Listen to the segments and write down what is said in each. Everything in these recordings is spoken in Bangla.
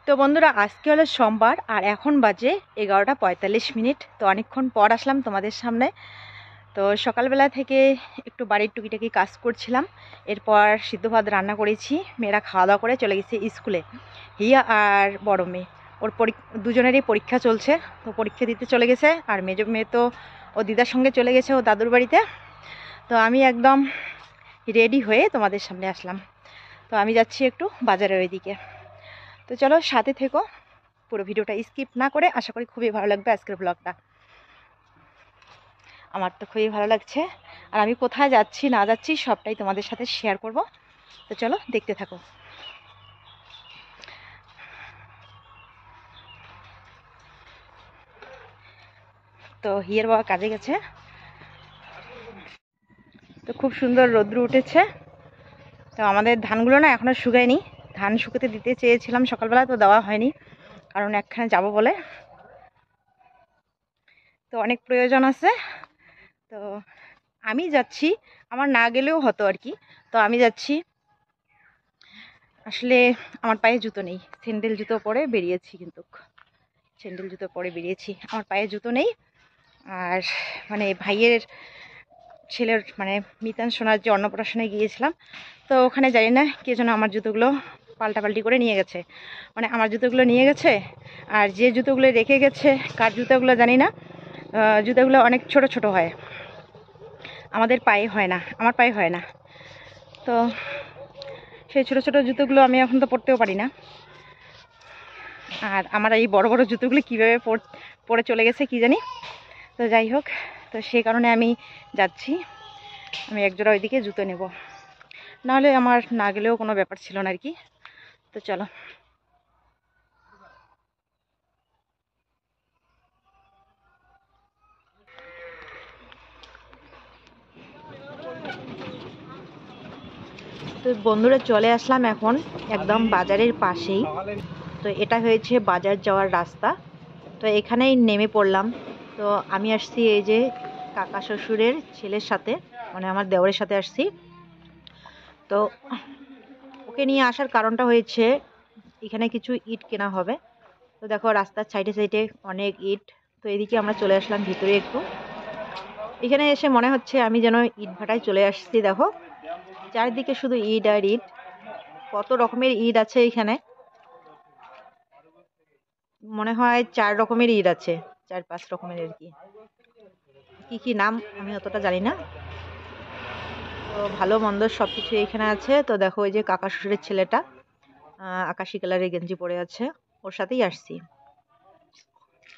তো বন্ধুরা আজকে হলো সোমবার আর এখন বাজে 11:45। তো অনেকক্ষণ পর আসলাম তোমাদের সামনে। তো সকালবেলা থেকে একটু বাড়ির টুকিটাকি কাজ করছিলাম, এরপর সিদ্ধ ভাত রান্না করেছি। মেয়েরা খাওয়া দাওয়া করে চলে গেছে স্কুলে, হিয়া আর বড় মেয়ে। ওর দুজনেরই পরীক্ষা চলছে, তো পরীক্ষা দিতে চলে গেছে। আর মেজো মেয়ে তো ও দিদার সঙ্গে চলে গেছে ও দাদুর বাড়িতে। তো আমি একদম রেডি হয়ে তোমাদের সামনে আসলাম। তো আমি যাচ্ছি একটু বাজারের ওইদিকে। তো চলো সাথে থেকো, পুরো ভিডিওটা স্কিপ না করে। আশা করি খুবই ভালো লাগবে আজকের ব্লগটা। আমার তো খুবই ভালো লাগছে, আর আমি কোথায় যাচ্ছি না যাচ্ছি সবটাই তোমাদের সাথে শেয়ার করব। তো চলো দেখতে থাকো। তো হিয়ার বাবা কাজে গেছে, তো খুব সুন্দর রৌদ্র উঠেছে। তো আমাদের ধানগুলো না এখনো শুকায়নি, ধান শুকাতে দিতে চেয়েছিলাম সকালবেলা, তো দেওয়া হয়নি কারণ একখানে যাব বলে। তো অনেক প্রয়োজন আছে, তো আমি যাচ্ছি। আমার না গেলেও হতো আর কি। তো আমি যাচ্ছি। আসলে আমার পায়ে জুতো নেই, স্যান্ডেল জুতো পরে বেরিয়েছি, কিন্তু স্যান্ডেল জুতো পরে বেরিয়েছি, আমার পায়ে জুতো নেই। আর মানে ভাইয়ের ছেলের মানে মিতান সোনার যে অন্নপ্রাশনে গিয়েছিলাম, তো ওখানে জানি না কে যেন আমার জুতোগুলো পাল্টাপাল্টি করে নিয়ে গেছে। মানে আমার জুতোগুলো নিয়ে গেছে, আর যে জুতোগুলো রেখে গেছে কার জুতোগুলো জানি না। জুতোগুলো অনেক ছোট ছোট হয়, আমাদের পায়ে হয় না, আমার পায়ে হয় না। তো সেই ছোট ছোট জুতোগুলো আমি এখন তো পরতেও পারি না। আর আমার এই বড় বড় জুতোগুলো কীভাবে পরে চলে গেছে কি জানি। তো যাই হোক, তো সেই কারণে আমি যাচ্ছি। আমি একজোড়া ওইদিকে জুতো নেব, নাহলে আমার না গেলেও কোনো ব্যাপার ছিল না আর কি। তো চলো। তো বন্ধুরা চলে আসলাম এখন একদম বাজারের পাশেই। তো এটা হয়েছে বাজার যাওয়ার রাস্তা, তো এখানেই নেমে পড়লাম। তো আমি আসছি এই যে কাকা শ্বশুরের ছেলের সাথে, মানে আমার দেওরের সাথে আসছি। তো ওকে নিয়ে আসার কারণটা হয়েছে এখানে কিছু ইট কেনা হবে। তো দেখো রাস্তার সাইডে সাইডে অনেক ইট। তো এদিকে আমরা চলে আসলাম ভিতরে একটু। এখানে এসে মনে হচ্ছে আমি যেন ইট ভাটায় চলে আসছি। দেখো চারিদিকে শুধু ইট আর ইট, কত রকমের ইট আছে এখানে। মনে হয় 4 রকমের ইট আছে, 4-5 রকমের আর কি। কি কি নাম আমি অতটা জানি না। তো ভালো মন্দ সব কিছু এখানে আছে। তো দেখো ওই যে কাকা শ্বশুরের ছেলেটা আকাশি কালারের গেঞ্জি পরে আছে, ওর সাথেই আসছি।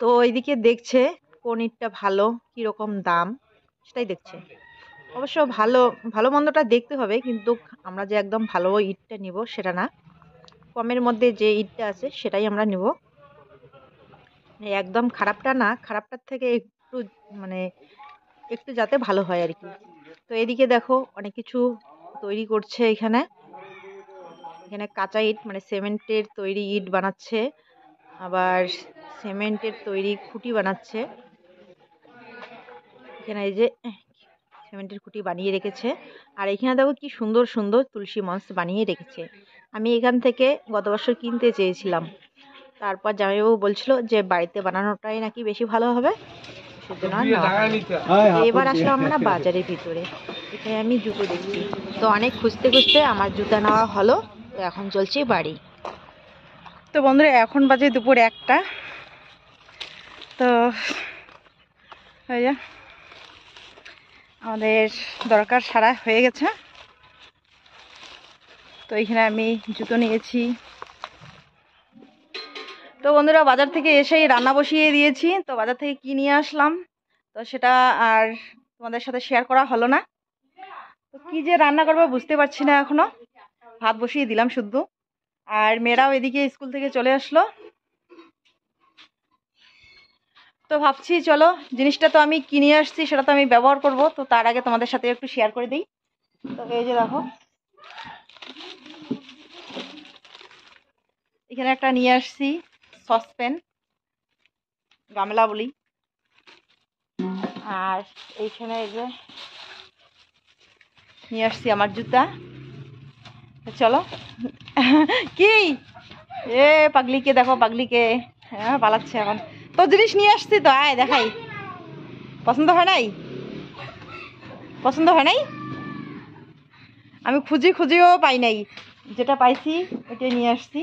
তো ওইদিকে দেখছে কোন ইটটা ভালো, কীরকম দাম সেটাই দেখছে। অবশ্য ভালো ভালো মন্দটা দেখতে হবে, কিন্তু আমরা যে একদম ভালো ইটটা নিব সেটা না, কমের মধ্যে যে ইটটা আছে সেটাই আমরা নেব। একদম খারাপটা না, খারাপটার থেকে একটু মানে একটু যাতে ভালো হয় আর কি। তো এদিকে দেখো অনেক কিছু তৈরি করছে এখানে। এখানে কাঁচা ইট মানে সিমেন্টের তৈরি ইট বানাচ্ছে, আবার সিমেন্টের তৈরি খুঁটি বানাচ্ছে। এখানে এই যে সিমেন্টের খুঁটি বানিয়ে রেখেছে। আর এখানে দেখো কি সুন্দর সুন্দর তুলসী মঞ্চ বানিয়ে রেখেছে। আমি এখান থেকে গত বছর কিনতে চেয়েছিলাম, তারপর জামাইবাবু বলছিল যে বাড়িতে বানানোটাই নাকি বেশি ভালো হবে, সেজন্য এবার আসলাম আমরা বাজারের ভিতরে। এখানে আমি জুতো দেখছি, তো অনেক খুঁজতে খুঁজতে আমার জুতা নেওয়া হলো। তো এখন চলছি বাড়ি। তো বন্ধুরা এখন বাজে দুপুর 1টা। তো আমাদের দরকার সারা হয়ে গেছে। তো এখানে আমি জুতো নিয়েছি। তো বন্ধুরা বাজার থেকে এসেই রান্না বসিয়ে দিয়েছি। তো বাজার থেকে কি নিয়ে আসলাম তো সেটা আর তোমাদের সাথে শেয়ার করা হলো না। তো কি যে রান্না করবো বুঝতে পারছি না এখনো। ভাত বসিয়ে দিলাম শুদ্ধ, আর মেয়েরাও এদিকে স্কুল থেকে চলে আসলো। তো ভাবছি চলো জিনিসটা তো আমি কিনে আসছি, সেটা তো আমি ব্যবহার করব। তো তার আগে তোমাদের সাথে একটু শেয়ার করে দিই। তো এই যে দেখো এখানে একটা নিয়ে আসছি সসপ্যান, গামলা বলি। আর এইখানে এই যে নিয়ে আসছি আমার জুতা। চলো কি এ পাগলিকে দেখো, পাগলিকে। হ্যাঁ পালাচ্ছে এখন। তোর জিনিস নিয়ে আসছি তো, আয় দেখাই। পছন্দ হয় নাই? পছন্দ হয় নাই? আমি খুঁজিও পাই নাই, যেটা পাইছি ওইটাই নিয়ে আসছি।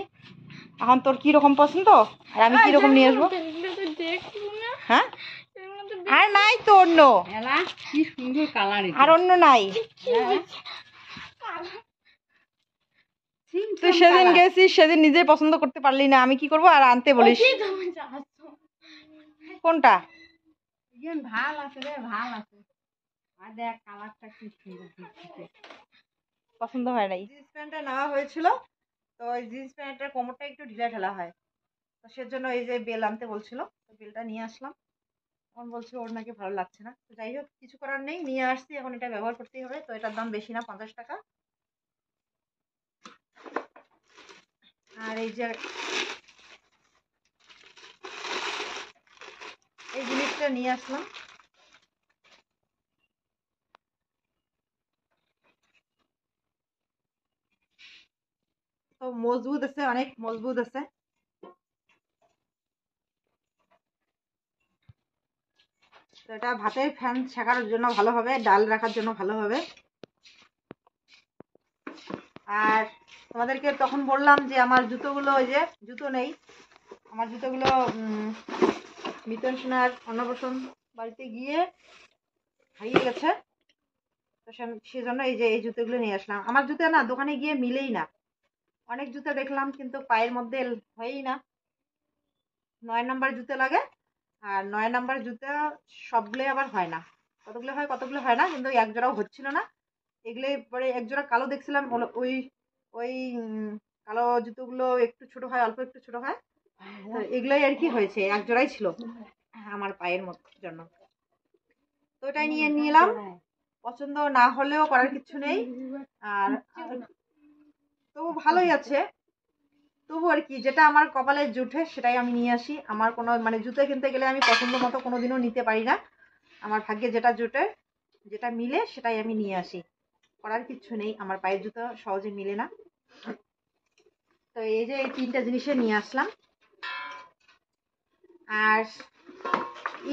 এখন তোর কি রকম পছন্দ আর আমি কি রকম নিয়ে আসবো? হ্যাঁ আর নাই তো অন্য, কি সুন্দর কালার, আর অন্য নাই। তুই সেদিন গেছিস, সেদিন নিজে পছন্দ করতে পারলি না, আমি কি করবো আর আনতে বলিস? কোনটা ভাল আছে রে, ভাল আছে। আর দেখ কালারটা কি সুন্দর, পছন্দ হয় নাই। জিন্স প্যান্টটা নেওয়া হয়েছিল, তো ওই জিন্স প্যান্টের কোমরটা একটু ঢিলা ঢালা হয়, তো সেজন্য এই যে বেল আনতে বলছিল, তো বেলটা নিয়ে আসলাম। এখন বলছে ওর নাকি ভালো লাগছে না, তো যাই হোক কিছু করার নেই, নিয়ে আসছি, এখন এটা ব্যবহার করতেই হবে। তো এটার দাম বেশি না, 50 টাকা। আর এই যে এই জিনিসটা নিয়ে আসলাম, তো মজবুত আছে, অনেক মজবুত আছে। তো এটা ভাতের ফ্যান ছেঁকার জন্য ভালো হবে, ডাল রাখার জন্য ভালো হবে। আর তোমাদেরকে তখন বললাম যে আমার জুতোগুলো, ওই যে জুতো নেই, আমার জুতোগুলো মিতন সোনার অন্নপ্রাশন বাড়িতে গিয়ে হারিয়ে গেছে, তো সেজন্য এই যে এই জুতোগুলো নিয়ে আসলাম। আমার জুতো না দোকানে গিয়ে মিলেই না, অনেক জুতো দেখলাম কিন্তু পায়ের মধ্যে হয়ই না। 9 নাম্বার জুতো লাগে, আর 9 নাম্বার জুতো সবগুলো আবার হয় না, কতগুলো হয় কতগুলো হয় না, কিন্তু এক জোড়াও হচ্ছিল না। এগুলো পরে এক জোড়া কালো দেখছিলাম, ওই ওই কালো জুতোগুলো একটু ছোট হয়, অল্প একটু ছোট হয়, তো এগুলোই আর কি হয়েছে, এক জোড়াই ছিল আমার পায়ের জন্য। তো ওটাই নিয়ে নিলাম, পছন্দ না হলেও করার কিছু নেই। আর তবু ভালোই আছে, তবু আর কি যেটা আমার কপালে জুটে সেটাই আমি নিয়ে আসি। আমার কোনো মানে জুতো কিনতে গেলে আমি পছন্দ মতো কোনোদিনও নিতে পারি না, আমার ভাগ্যে যেটা জুটে, যেটা মিলে সেটাই আমি নিয়ে আসি, করার কিচ্ছু নেই, আমার পায়ের জুতো সহজে মিলে না। তো এই যে এই 3টা জিনিসে নিয়ে আসলাম। আর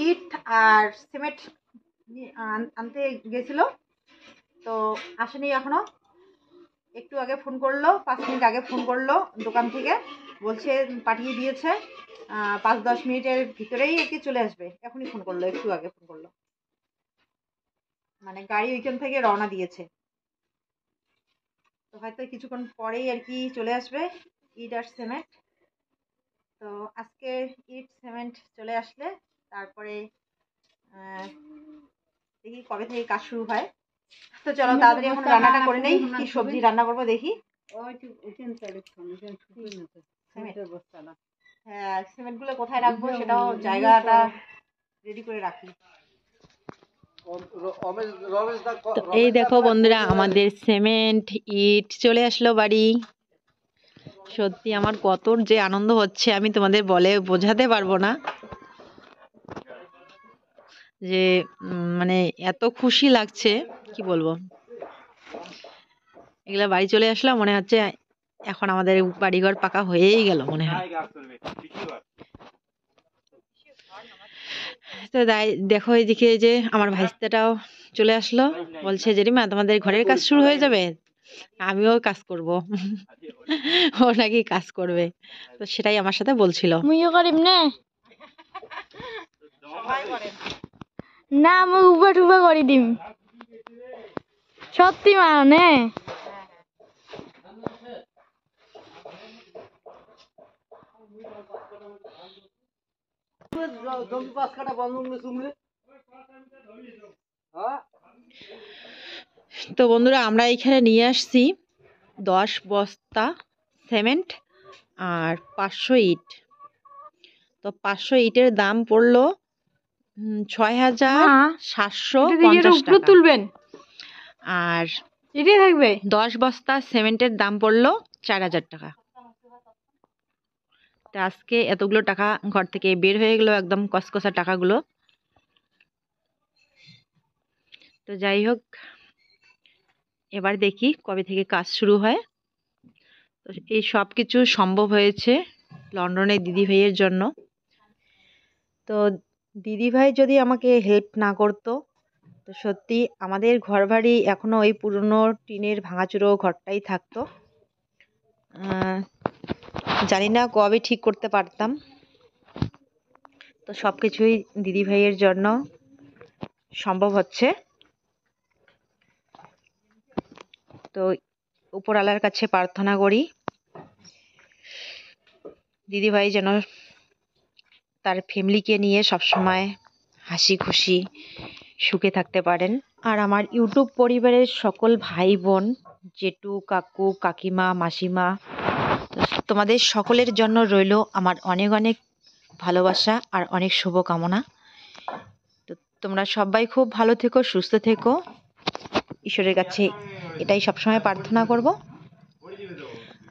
ইট আর সিমেন্ট আনতে গেছিল, তো আসেনি এখনো। একটু আগে ফোন করলো, 5 মিনিট আগে ফোন করলো দোকান থেকে, বলছে পাঠিয়ে দিয়েছে, 5-10 মিনিটের ভিতরেই আর কি চলে আসবে। এখনই ফোন করলো, একটু আগে ফোন করলো, মানে গাড়ি ওইখান থেকে রওনা দিয়েছে, তো হয়তো কিছুক্ষণ পরেই আর কি চলে আসবে ইট আর সিমেন্ট। তো আজকে ইট সিমেন্ট চলে আসলে তারপরে দেখি কবে থেকে কাজ শুরু হয়। তো চলো তাড়াতাড়ি এখন রান্নাটা করে নেই, কি সবজি রান্না করবো দেখি। হ্যাঁ সিমেন্ট গুলো কোথায় রাখবো সেটাও জায়গাটা রেডি করে রাখি। তো এই দেখো বন্ধুরা, আমাদের সিমেন্ট ইট চলে আসলো বাড়ি। সত্যি আমার কত যে আনন্দ হচ্ছে আমি তোমাদের বলে বোঝাতে পারবো না, যে মানে এত খুশি লাগছে কি বলবো। এগুলা বাড়ি চলে আসলাম, মনে হচ্ছে এখন আমাদের বাড়িঘর পাকা হয়েই গেল মনে হয়। তো দেখো এইদিকে যে আমার ভাইস্তাটাও চলে আসলো, বলছে জেরিমা তোমাদের ঘরের কাজ শুরু হয়ে যাবে, আমিও কাজ করব। ও নাকি কাজ করবে, তো সেটাই আমার সাথে বলছিল। মুইও করিম না, না আমি উবা টুবা করে দিম, সত্যি মানে। তো বন্ধুরা আমরা এখানে নিয়ে আসছি 10 বস্তা সিমেন্ট আর 500 ইট। তো 500 ইটের দাম পড়লো 6,750 টাকা, তুলবেন আর এটাই থাকবে। 10 বস্তা সিমেন্টের দাম পড়লো 4,000 টাকা। তো আজকে এতগুলো টাকা ঘর থেকে বের হয়ে গেল, একদম কসকসা টাকাগুলো। তো যাই হোক, এবার দেখি কবে থেকে কাজ শুরু হয়। তো এই সব কিছু সম্ভব হয়েছে লন্ডনের দিদিভাইয়ের জন্য। তো দিদিভাই যদি আমাকে হেল্প না করতো তো সত্যি আমাদের ঘরবাড়ি এখনও ওই পুরনো টিনের ভাঙাচুরো ঘরটাই থাকতো। জানি না কবে ঠিক করতে পারতাম। তো সব কিছুই দিদিভাইয়ের জন্য সম্ভব হচ্ছে। তো উপরওয়ালার কাছে প্রার্থনা করি দিদিভাই যেন তার ফ্যামিলিকে নিয়ে সবসময় হাসি খুশি সুখে থাকতে পারেন। আর আমার ইউটিউব পরিবারের সকল ভাই বোন, জেঠু, কাকু, কাকিমা, মাসিমা, তোমাদের সকলের জন্য রইল আমার অনেক অনেক ভালোবাসা আর অনেক শুভকামনা। তো তোমরা সবাই খুব ভালো থেকো, সুস্থ থেকো, ঈশ্বরের কাছে এটাই সবসময় প্রার্থনা করব।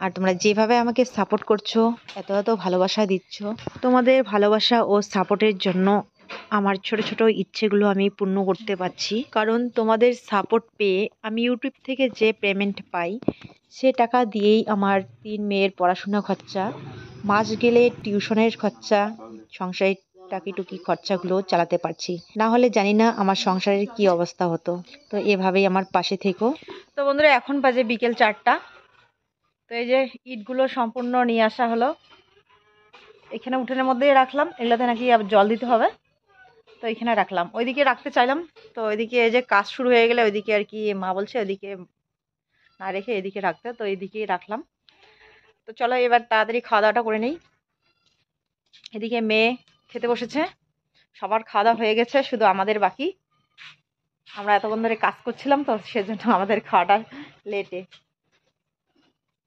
আর তোমরা যেভাবে আমাকে সাপোর্ট করছো, এত এত ভালোবাসা দিচ্ছ, তোমাদের ভালোবাসা ও সাপোর্টের জন্য আমার ছোট ছোট ইচ্ছেগুলো আমি পূর্ণ করতে পারছি। কারণ তোমাদের সাপোর্ট পেয়ে আমি ইউটিউব থেকে যে পেমেন্ট পাই সে টাকা দিয়েই আমার 3 মেয়ের পড়াশোনা খরচা, মাস গেলে টিউশনের খরচা, সংসারের টাকিটুকি খরচাগুলো চালাতে পারছি। না হলে জানি না আমার সংসারের কি অবস্থা হতো। তো এভাবেই আমার পাশে থেকো। তো বন্ধুরা, এখন বাজে বিকেল 4টা। তো এই যে ইটগুলো সম্পূর্ণ নিয়ে আসা হলো, এখানে উঠোনের মধ্যেই রাখলাম। এগুলোতে নাকি আবার জল দিতে হবে, তো এখানে রাখলাম। ওইদিকে রাখতে চাইলাম, তো ওইদিকে এই যে কাজ শুরু হয়ে গেলে ওইদিকে আর কি মা বলছে ওইদিকে না রেখে এদিকে রাখতে, তো এইদিকেই রাখলাম। তো চলো এবার তাড়াতাড়ি খাওয়া দাওয়াটা করে নেই। এদিকে মেয়ে খেতে বসেছে, সবার খাওয়া দাওয়া হয়ে গেছে, শুধু আমাদের বাকি। আমরা এতক্ষণ ধরে কাজ করছিলাম তো সেজন্য আমাদের খাওয়াটা লেটে।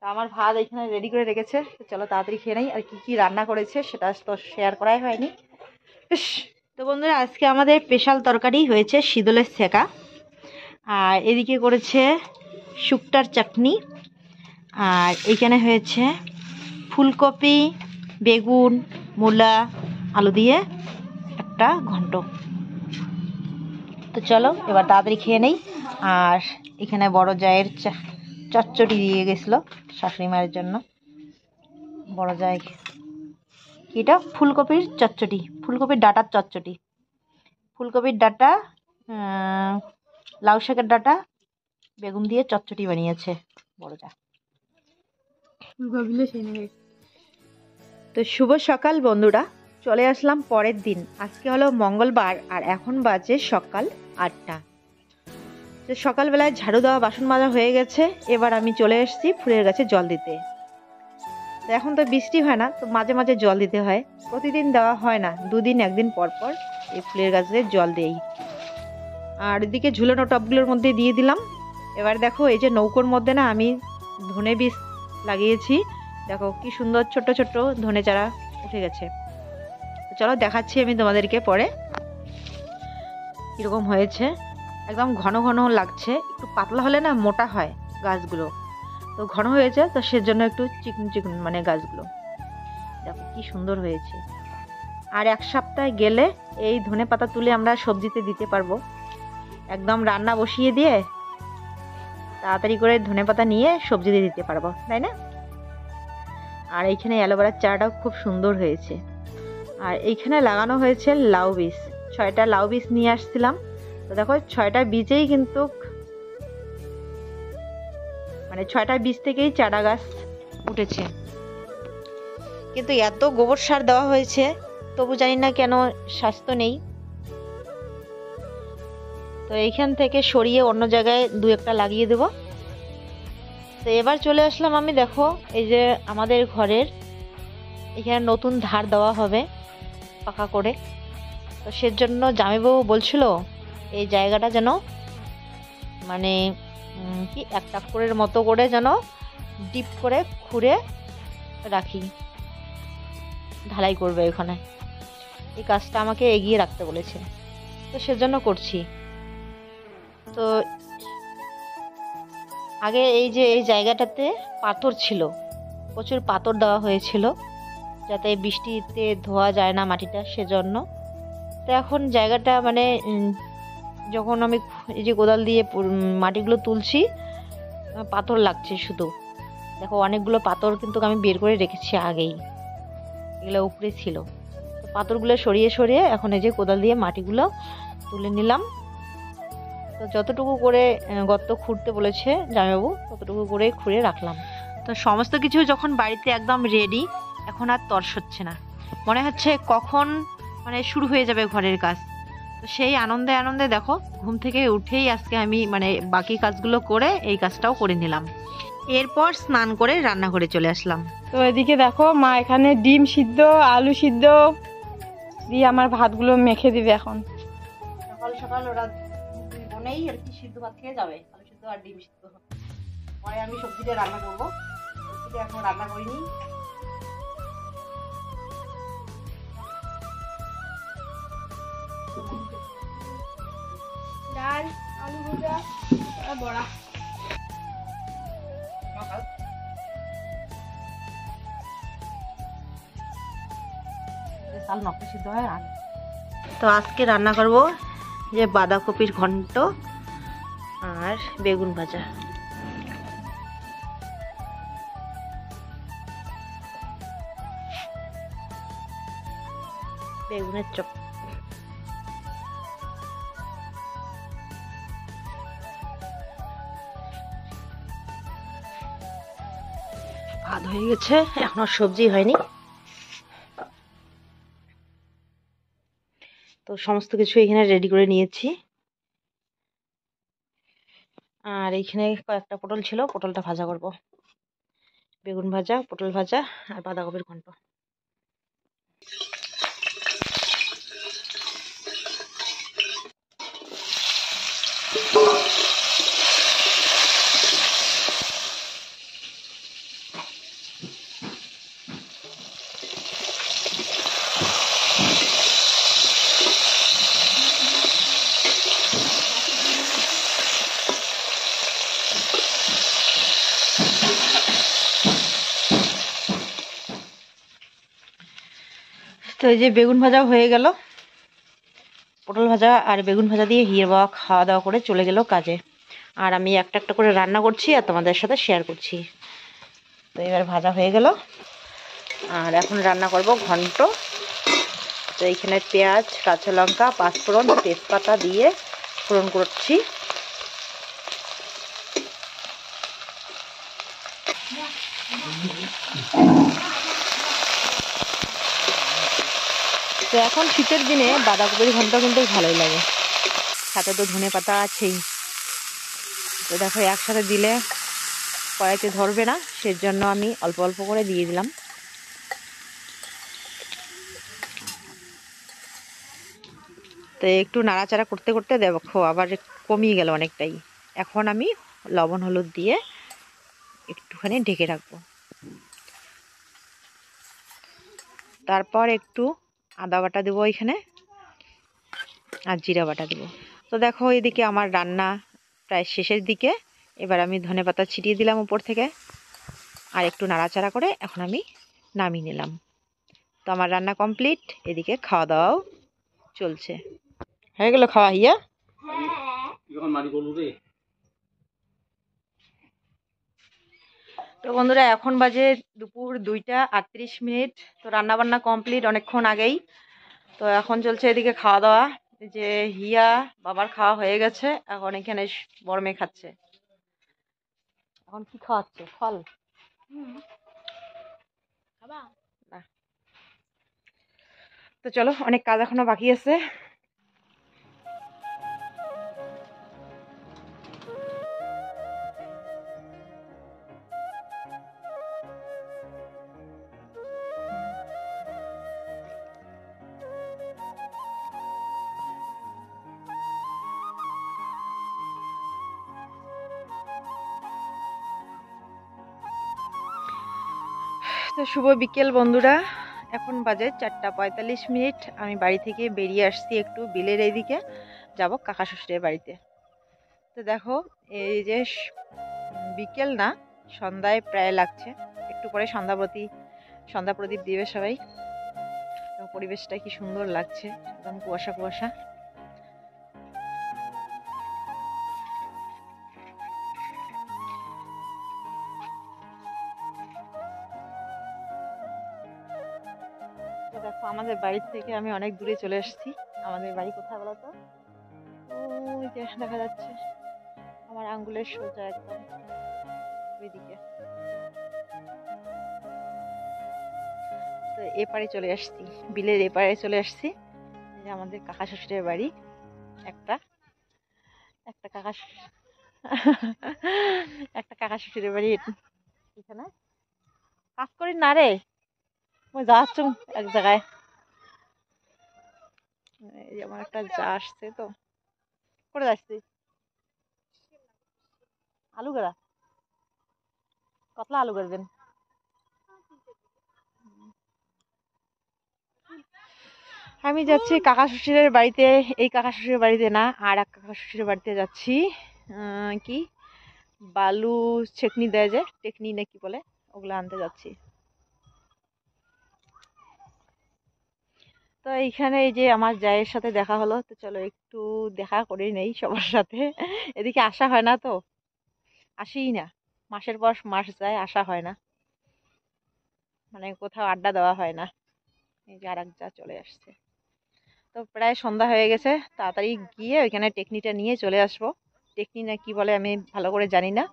তো আমার ভাত এখানে রেডি করে রেখেছে, তো চলো তাড়াতাড়ি খেয়ে নেই। আর কি কি রান্না করেছে সেটা তো শেয়ার করাই হয়নি। তো বন্ধুরা, আজকে আমাদের স্পেশাল তরকারি হয়েছে শীতলের সেকা, আর এদিকে করেছে শুকটার চাটনি, আর এখানে হয়েছে ফুলকপি, বেগুন, মূলা, আলু দিয়ে একটা ঘন্ট। তো চলো এবার তাড়াতাড়ি খেয়ে নেই। আর এখানে বড় জায়ের চচ্চড়ি দিয়ে গেছিলো শাশুড়ি মায়ের জন্য। বড় জায় এটা ফুলকপির চচ্চড়ি, ফুলকপির ডাঁটার চচ্চড়ি, ফুলকপির ডাঁটা, লাউ শাকের ডাঁটা, বেগুন দিয়ে চচ্চড়ি বানিয়েছে বড় যা। তো শুভ সকাল বন্ধুরা, চলে আসলাম পরের দিন। আজকে হলো মঙ্গলবার আর এখন বাজে সকাল 8টা। তো সকালবেলায় ঝাড়ু দেওয়া বাসন মাজা হয়ে গেছে। এবার আমি চলে এসেছি ফুলের গাছে জল দিতে। তো এখন তো বৃষ্টি হয় না, তো মাঝে মাঝে জল দিতে হয়, প্রতিদিন দেওয়া হয় না, 2 দিন 1 দিন পর পর এই ফুলের গাছে জল দেই। আর এদিকে ঝুলানো টবগুলোর মধ্যে দিয়ে দিলাম। এবার দেখো এই যে নৌকোর মধ্যে না আমি ধনে বীজ লাগিয়েছি, দেখো কি সুন্দর ছোট্ট ছোট্ট ধনে চারা উঠে গেছে। চলো দেখাচ্ছি আমি তোমাদেরকে পরে কীরকম হয়েছে। একদম ঘন ঘন লাগছে, একটু পাতলা হলে না মোটা হয় গাছগুলো, তো ঘন হয়েছে, তো সেজন্য একটু চিকন চিকন মানে গাছগুলো। দেখো কি সুন্দর হয়েছে। আর 1 সপ্তাহ গেলে এই ধনে পাতা তুলে আমরা সবজিতে দিতে পারবো। একদম রান্না বসিয়ে দিয়ে তাড়াতাড়ি করে ধনে পাতা নিয়ে সবজিতে দিতে পারবো, তাই না? আর এইখানে অ্যালোভেরার চারাটাও খুব সুন্দর হয়েছে। আর এইখানে লাগানো হয়েছে লাউ বীজ, 6টা লাউ বীজ নিয়ে আসছিলাম। তো দেখো 6টা বীজেই কিন্তু মানে 6টা বীজ থেকেই চারা গাছ উঠেছে। কিন্তু এত গোবর সার দেওয়া হয়েছে তবু জানি না কেন স্বাস্থ্য নেই। তো এইখান থেকে সরিয়ে অন্য জায়গায় 2-1টা লাগিয়ে দেব। তো এবার চলে আসলাম আমি, দেখো এই যে আমাদের ঘরের এখানে নতুন ধার দেওয়া হবে পাকা করে। তো সেজন্য জামাইবাবু বলছিল এই জায়গাটা যেন মানে কি 1 টাক্করের মতো করে যেন ডিপ করে খুঁড়ে রাখি, ঢালাই করবে ওখানে। এই কাজটা আমাকে এগিয়ে রাখতে বলেছে, তো সেজন্য করছি। তো আগে এই যে এই জায়গাটাতে পাথর ছিল, প্রচুর পাথর দেওয়া হয়েছিল যাতে বৃষ্টিতে ধোয়া যায় না মাটিটা, সেজন্য। তো এখন জায়গাটা মানে যখন আমি এই যে কোদাল দিয়ে মাটিগুলো তুলছি পাথর লাগছে শুধু, দেখো অনেকগুলো পাথর কিন্তু আমি বের করে রেখেছি আগেই, এগুলো উপরে ছিল। তো পাথরগুলো সরিয়ে সরিয়ে এখন এই যে কোদাল দিয়ে মাটিগুলো তুলে নিলাম। তো যতটুকু করে গর্ত খুঁড়তে বলেছে জামাইবাবু ততটুকু করে খুঁড়ে রাখলাম। তো সমস্ত কিছু যখন বাড়িতে একদম রেডি, এখন আর তর্স হচ্ছে না, মনে হচ্ছে কখন মানে শুরু হয়ে যাবে ঘরের কাজ। তো সেই আনন্দে আনন্দে দেখো ঘুম থেকে উঠেই আজকে আমি মানে বাকি কাজগুলো করে এই কাজটাও করে নিলাম। এরপর স্নান করে রান্নাঘরে চলে আসলাম। তো এদিকে দেখো মা এখানে ডিম সিদ্ধ, আলু সিদ্ধ দিয়ে আমার ভাতগুলো মেখে দিবে এখন। সকাল সকাল ওরা দুই বোনেই আর কি সিদ্ধ ভাত খেয়ে যাবে, আলু সিদ্ধ আর ডিম সিদ্ধ। পরে আমি সবজিটা রান্না করবো, সবজিটা এখন রান্না করিনি। ডাল, আলু ভাজা আর বড়া। তো আজকে রান্না করব যে বাঁধাকপির ঘন্ট আর বেগুন ভাজা। বেগুনের চপ। ভাত হয়ে গেছে, এখনো সবজি হয়নি। তো সমস্ত কিছু এখানে রেডি করে নিয়েছি। আর এইখানে কয়েকটা পটল ছিল, পটলটা ভাজা করব। বেগুন ভাজা, পটল ভাজা আর বাঁধাকপির ঘন্ট। তো এই যে বেগুন ভাজাও হয়ে গেল, পটল ভাজা আর বেগুন ভাজা দিয়ে হিয়ার বাবা খাওয়া দাওয়া করে চলে গেল কাজে। আর আমি একটা একটা করে রান্না করছি আর তোমাদের সাথে শেয়ার করছি। তো এবার ভাজা হয়ে গেল, আর এখন রান্না করব ঘন্ট। তো এইখানে পেঁয়াজ, কাঁচা লঙ্কা, পাঁচফোড়ন, তেজপাতা দিয়ে ফোড়ন করছি। তো এখন শীতের দিনে বাঁধাকপির ঘন্ট কিন্তু ভালোই লাগে, সাথে তো ধনে পাতা আছেই। তো দেখো একসাথে দিলে কড়াইতে ধরবে না, সেজন্য আমি অল্প অল্প করে দিয়ে দিলাম। তো একটু নাড়াচাড়া করতে করতে দেখো আবার কমিয়ে গেল অনেকটাই। এখন আমি লবণ হলুদ দিয়ে একটুখানি ঢেকে রাখবো। তারপর একটু আদা বাটা দেবো এখানে, আর জিরা বাটা দেবো। তো দেখো এদিকে আমার রান্না প্রায় শেষের দিকে। এবার আমি ধনেপাতা ছিটিয়ে দিলাম উপর থেকে, আর একটু নাড়াচাড়া করে এখন আমি নামিয়ে নিলাম। তো আমার রান্না কমপ্লিট, এদিকে খাওয়া দাওয়াও চলছে। হয়ে গেল খাওয়া হিয়া? তো বন্ধুরা এখন বাজে দুপুর 2টা 38 মিনিট। তো রান্না বান্না কমপ্লিট অনেকক্ষণ আগেই। তো এখন চলছে এদিকে খাওয়া দাওয়া। এই যে হিয়া বাবার খাওয়া হয়ে গেছে, এখন এখানে বড় মেয়ে খাচ্ছে। এখন কি খাওয়াচ্ছে? ফল না? তো চলো, অনেক কাজ এখনো বাকি আছে। তো শুভ বিকেল বন্ধুরা, এখন বাজে 4টা 45 মিনিট। আমি বাড়ি থেকে বেরিয়ে আসছি একটু বিলের এইদিকে, যাব কাকা শ্বশুরের বাড়িতে। তো দেখো এই যে বিকেল না, সন্ধ্যায় প্রায় লাগছে। একটু পরে সন্ধ্যা প্রদীপ দিবে সবাই। তো পরিবেশটা কি সুন্দর লাগছে, একদম কুয়াশা কুয়াশা। দেখো আমাদের বাড়ি থেকে আমি অনেক দূরে চলে এসেছি। আমাদের বাড়ি কোথায় বলো তো? ওই যে দেখা যাচ্ছে আমার আঙ্গুলের সোজা একদম ওইদিকে। তো এপারে চলে আসছি, বিলের এপারে চলে আসছি। এই যে আমাদের কাকা শ্বশুরের বাড়ি। একটা একটা কাকা একটা কাকা শ্বশুরের বাড়ি এখানে। কাজ করি না রে, ওই যাচ্ছ এক জায়গায়। এই যে আমার একটা যা আসছে, তো করে যাচ্ছি আলু গড়া, কতলা আলু করবেন? আমি যাচ্ছি কাকা শ্বশুরের বাড়িতে। এই কাকা শ্বশুরের বাড়িতে না, আর এক কাকা শ্বশুরের বাড়িতে যাচ্ছি। কি বালু ছেকনি দেয় যে, টেকনি না কি বলে, ওগুলো আনতে যাচ্ছি। তো এইখানে এই যে আমার জায়ের সাথে দেখা হলো, তো চলো একটু দেখা করে নেই সবার সাথে। এদিকে আসা হয় না, তো আসিই না, মাসের পর মাস যায়, আসা হয় না, মানে কোথাও আড্ডা দেওয়া হয় না। এই যে আর এক যা চলে আসছে। তো প্রায় সন্ধ্যা হয়ে গেছে, তাড়াতাড়ি গিয়ে ওইখানে টেকনিটা নিয়ে চলে আসবো। টেকনি না কি বলে আমি ভালো করে জানি না।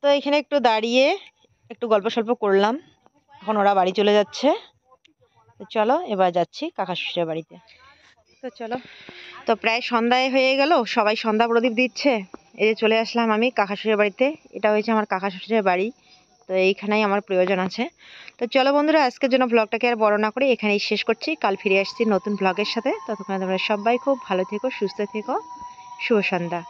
তো এখানে একটু দাঁড়িয়ে একটু গল্প সল্প করলাম। এখন ওরা বাড়ি চলে যাচ্ছে। তো চলো এবার যাচ্ছি কাকা শ্বশুরের বাড়িতে। তো চলো, তো প্রায় সন্ধ্যায় হয়ে গেল, সবাই সন্ধ্যা প্রদীপ দিচ্ছে। এই যে চলে আসলাম আমি কাকা শ্বশুরের বাড়িতে। এটা হয়েছে আমার কাকা শ্বশুরের বাড়ি। তো এইখানেই আমার প্রয়োজন আছে। তো চলো বন্ধুরা, আজকের জন্য ব্লগটাকে আর বড় না করে এখানেই শেষ করছি। কাল ফিরে আসছি নতুন ব্লগের সাথে। ততক্ষণে তোমরা সবাই খুব ভালো থেকো, সুস্থ থেকো। শুভ সন্ধ্যা।